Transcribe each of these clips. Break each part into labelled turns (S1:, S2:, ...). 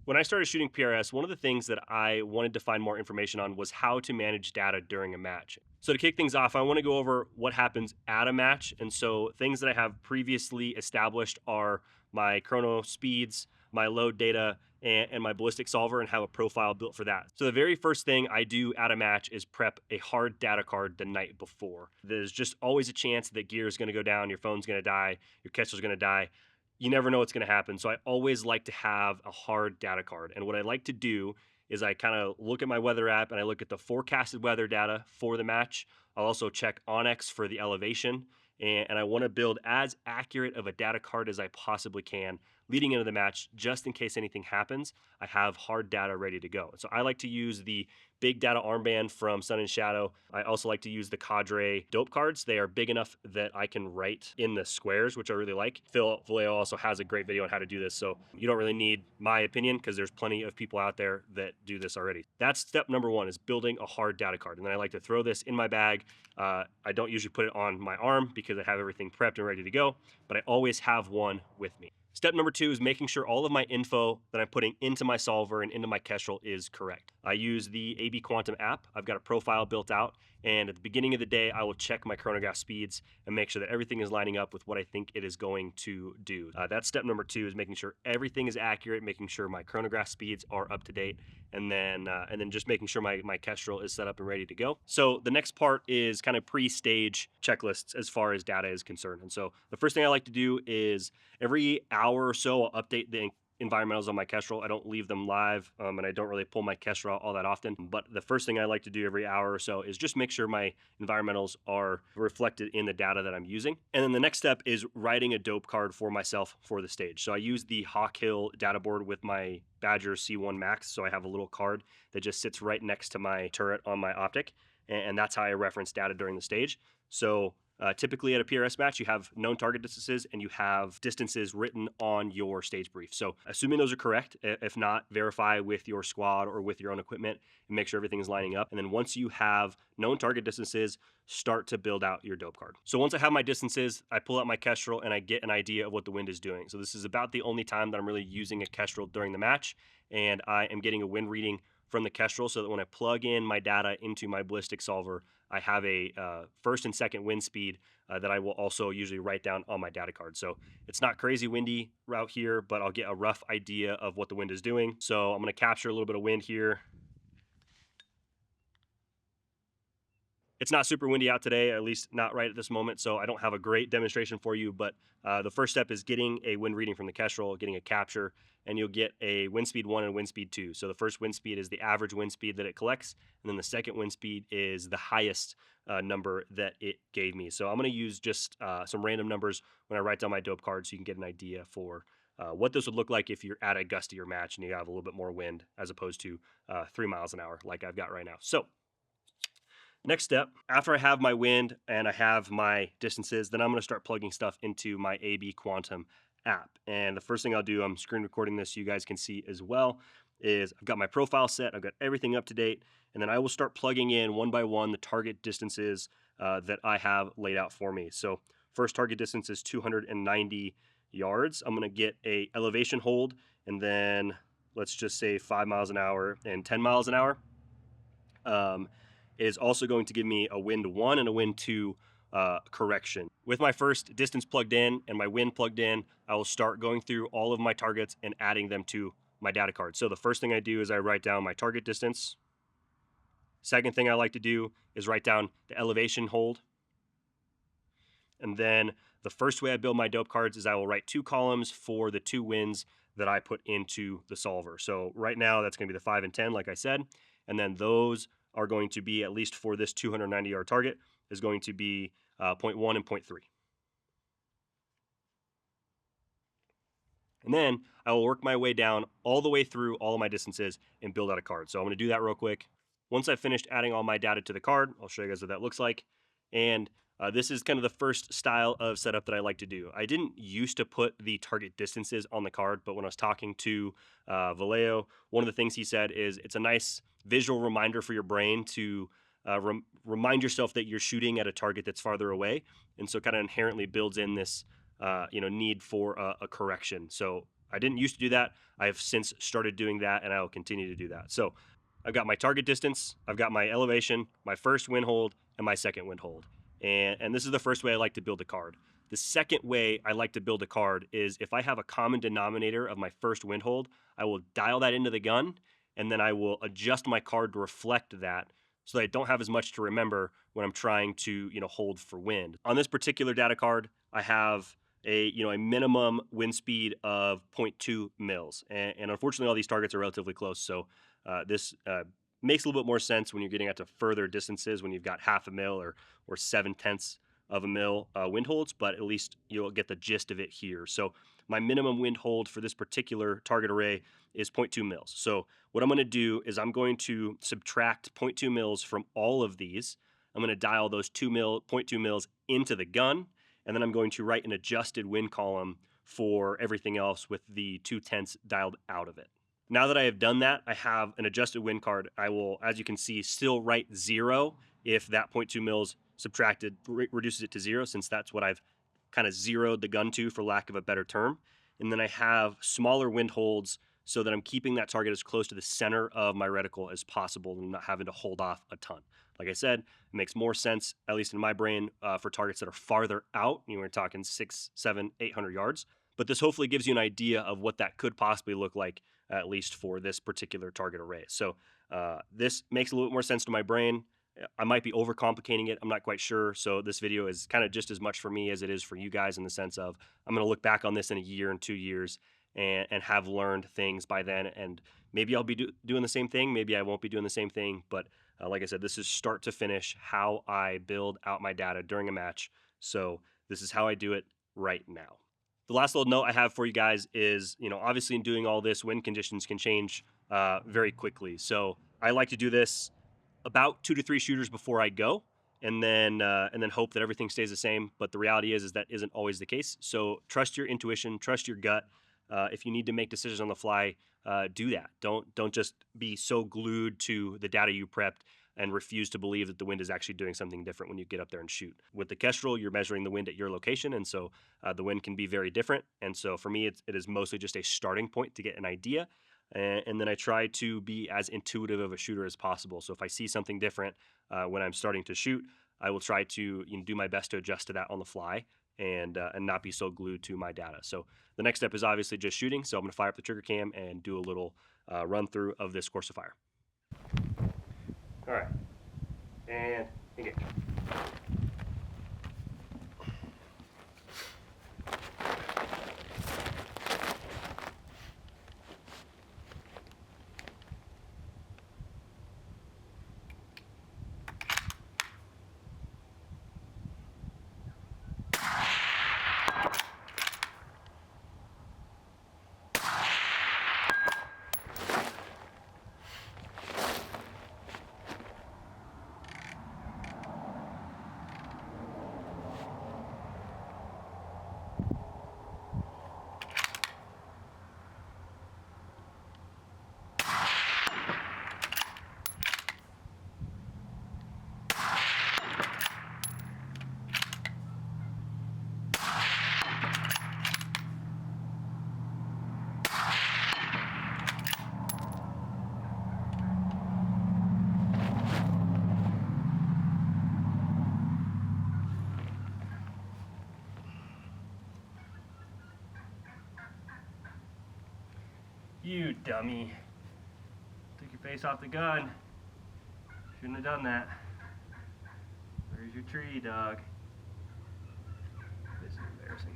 S1: When I started shooting PRS, one of the things that I wanted to find more information on was how to manage data during a match. So to kick things off, I want to go over what happens at a match. And so things that I have previously established are my chrono speeds, my load data, and my ballistic solver, and have a profile built for that. So the very first thing I do at a match is prep a hard data card the night before. There's just always a chance that gear is going to go down, your phone's going to die, your Kestrel's going to die. You never know what's going to happen. So I always like to have a hard data card. And what I like to do is I kind of look at my weather app and I look at the forecasted weather data for the match. I'll also check Onyx for the elevation. And I want to build as accurate of a data card as I possibly can leading into the match, just in case anything happens. I have hard data ready to go. So I like to use the big data armband from Sun and Shadow. I also like to use the Cadre dope cards. They are big enough that I can write in the squares, which I really like. Phil Vallejo also has a great video on how to do this, so you don't really need my opinion because there's plenty of people out there that do this already. That's step number one, is building a hard data card. And then I like to throw this in my bag. I don't usually put it on my arm because I have everything prepped and ready to go, but I always have one with me. Step number two is making sure all of my info that I'm putting into my solver and into my Kestrel is correct. I use the AB Quantum app. I've got a profile built out, and at the beginning of the day, I will check my chronograph speeds and make sure that everything is lining up with what I think it is going to do. That's step number two, is making sure everything is accurate, making sure my chronograph speeds are up to date, and then just making sure my Kestrel is set up and ready to go. So the next part is kind of pre-stage checklists as far as data is concerned. And so the first thing I like to do is every hour or so, I'll update the environmentals on my Kestrel. I don't leave them live, and I don't really pull my Kestrel out all that often. But the first thing I like to do every hour or so is just make sure my environmentals are reflected in the data that I'm using. And then the next step is writing a dope card for myself for the stage. So I use the Hawk Hill data board with my Badger C1 Max. So I have a little card that just sits right next to my turret on my optic. And that's how I reference data during the stage. So typically at a PRS match, you have known target distances and you have distances written on your stage brief. So assuming those are correct, if not, verify with your squad or with your own equipment and make sure everything is lining up. And then once you have known target distances, start to build out your dope card. So once I have my distances, I pull out my Kestrel and I get an idea of what the wind is doing. So this is about the only time that I'm really using a Kestrel during the match, and I am getting a wind reading from the Kestrel so that when I plug in my data into my ballistic solver, I have a first and second wind speed that I will also usually write down on my data card. So it's not crazy windy out here, but I'll get a rough idea of what the wind is doing. So I'm going to capture a little bit of wind here. It's not super windy out today, at least not right at this moment, so I don't have a great demonstration for you, but the first step is getting a wind reading from the Kestrel, getting a capture, and you'll get a wind speed 1 and wind speed 2. So the first wind speed is the average wind speed that it collects, and then the second wind speed is the highest number that it gave me. So I'm going to use just some random numbers when I write down my dope card so you can get an idea for what this would look like if you're at a gustier match and you have a little bit more wind as opposed to 3 miles an hour like I've got right now. So next step, after I have my wind and I have my distances, then I'm going to start plugging stuff into my AB Quantum app. And the first thing I'll do, I'm screen recording this so you guys can see as well, is I've got my profile set, I've got everything up to date, and then I will start plugging in one by one the target distances that I have laid out for me. So first target distance is 290 yards. I'm going to get a elevation hold, and then let's just say 5 miles an hour and 10 miles an hour. Is also going to give me a wind 1 and a wind 2 correction. With my first distance plugged in and my wind plugged in, I will start going through all of my targets and adding them to my data card. So the first thing I do is I write down my target distance. Second thing I like to do is write down the elevation hold. And then the first way I build my dope cards is I will write 2 columns for the 2 winds that I put into the solver. So right now that's going to be the 5 and 10, like I said. And then those are going to be, at least for this 290 yard target, is going to be 0.1 and 0.3. And then I will work my way down all the way through all of my distances and build out a card. So I'm going to do that real quick. Once I've finished adding all my data to the card, I'll show you guys what that looks like. And this is kind of the first style of setup that I like to do. I didn't used to put the target distances on the card, but when I was talking to Vallejo, one of the things he said is it's a nice visual reminder for your brain to remind yourself that you're shooting at a target that's farther away. And so kind of inherently builds in this need for a correction. So I didn't used to do that. I have since started doing that, and I will continue to do that. So I've got my target distance, I've got my elevation, my first wind hold, and my second wind hold. And this is the first way I like to build a card. The second way I like to build a card is if I have a common denominator of my first wind hold, I will dial that into the gun, and then I will adjust my card to reflect that so that I don't have as much to remember when I'm trying to, hold for wind. On this particular data card, I have a minimum wind speed of 0.2 mils. And unfortunately, all these targets are relatively close. So this makes a little bit more sense when you're getting out to further distances, when you've got half a mil or 7/10 of a mil wind holds, but at least you'll get the gist of it here. So my minimum wind hold for this particular target array is 0.2 mils. So what I'm going to do is I'm going to subtract 0.2 mils from all of these. I'm going to dial those 0.2 mils into the gun, and then I'm going to write an adjusted wind column for everything else with the 2/10 dialed out of it. Now that I have done that, I have an adjusted wind card. I will, as you can see, still write 0 if that 0.2 mils subtracted reduces it to 0, since that's what I've kind of zeroed the gun to, for lack of a better term. And then I have smaller wind holds so that I'm keeping that target as close to the center of my reticle as possible and not having to hold off a ton. Like I said, it makes more sense, at least in my brain, for targets that are farther out. We're talking 600, 700, 800 yards. But this hopefully gives you an idea of what that could possibly look like, at least for this particular target array. So this makes a little bit more sense to my brain. I might be overcomplicating it. I'm not quite sure. So this video is kind of just as much for me as it is for you guys, in the sense of I'm going to look back on this in a year and 2 years and have learned things by then. And maybe I'll be doing the same thing. Maybe I won't be doing the same thing. But like I said, this is start to finish how I build out my data during a match. So this is how I do it right now. The last little note I have for you guys is, obviously in doing all this, wind conditions can change very quickly. So I like to do this about 2 to 3 shooters before I go, and then hope that everything stays the same. But the reality is that isn't always the case. So trust your intuition, trust your gut. If you need to make decisions on the fly, do that. Don't just be so glued to the data you prepped and refuse to believe that the wind is actually doing something different when you get up there and shoot. With the Kestrel, you're measuring the wind at your location, and so the wind can be very different. And so for me, it is mostly just a starting point to get an idea. And then I try to be as intuitive of a shooter as possible. So if I see something different when I'm starting to shoot, I will try to do my best to adjust to that on the fly and not be so glued to my data. So the next step is obviously just shooting. So I'm going to fire up the trigger cam and do a little run through of this course of fire. All right, and engage. You dummy. Took your face off the gun. Shouldn't have done that. Where's your tree, dog? This is embarrassing.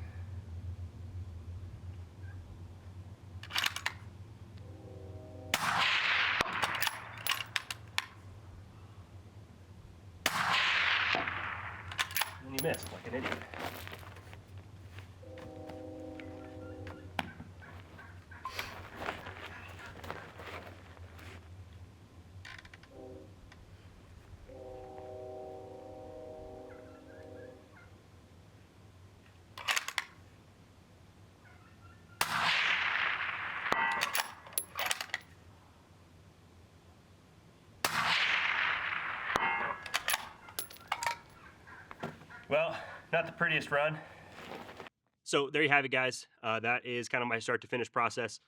S1: And you missed like an idiot. Well, not the prettiest run. So there you have it, guys. That is kind of my start to finish process,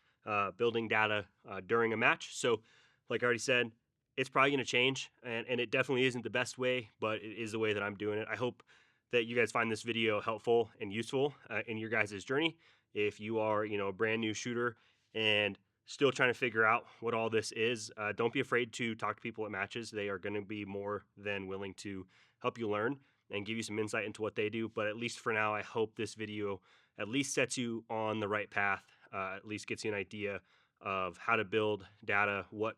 S1: building data during a match. So, like I already said, it's probably going to change, and it definitely isn't the best way, but it is the way that I'm doing it. I hope that you guys find this video helpful and useful in your guys' journey. If you are, a brand new shooter and still trying to figure out what all this is, don't be afraid to talk to people at matches. They are going to be more than willing to help you learn and give you some insight into what they do. But at least for now, I hope this video at least sets you on the right path, at least gets you an idea of how to build data, what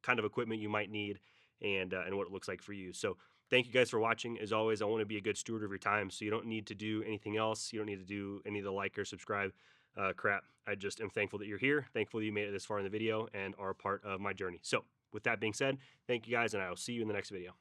S1: kind of equipment you might need, and what it looks like for you. So thank you guys for watching. As always, I want to be a good steward of your time, so you don't need to do anything else. You don't need to do any of the like or subscribe crap. I just am thankful that you're here, thankful that you made it this far in the video and are a part of my journey. So with that being said, thank you guys, and I will see you in the next video.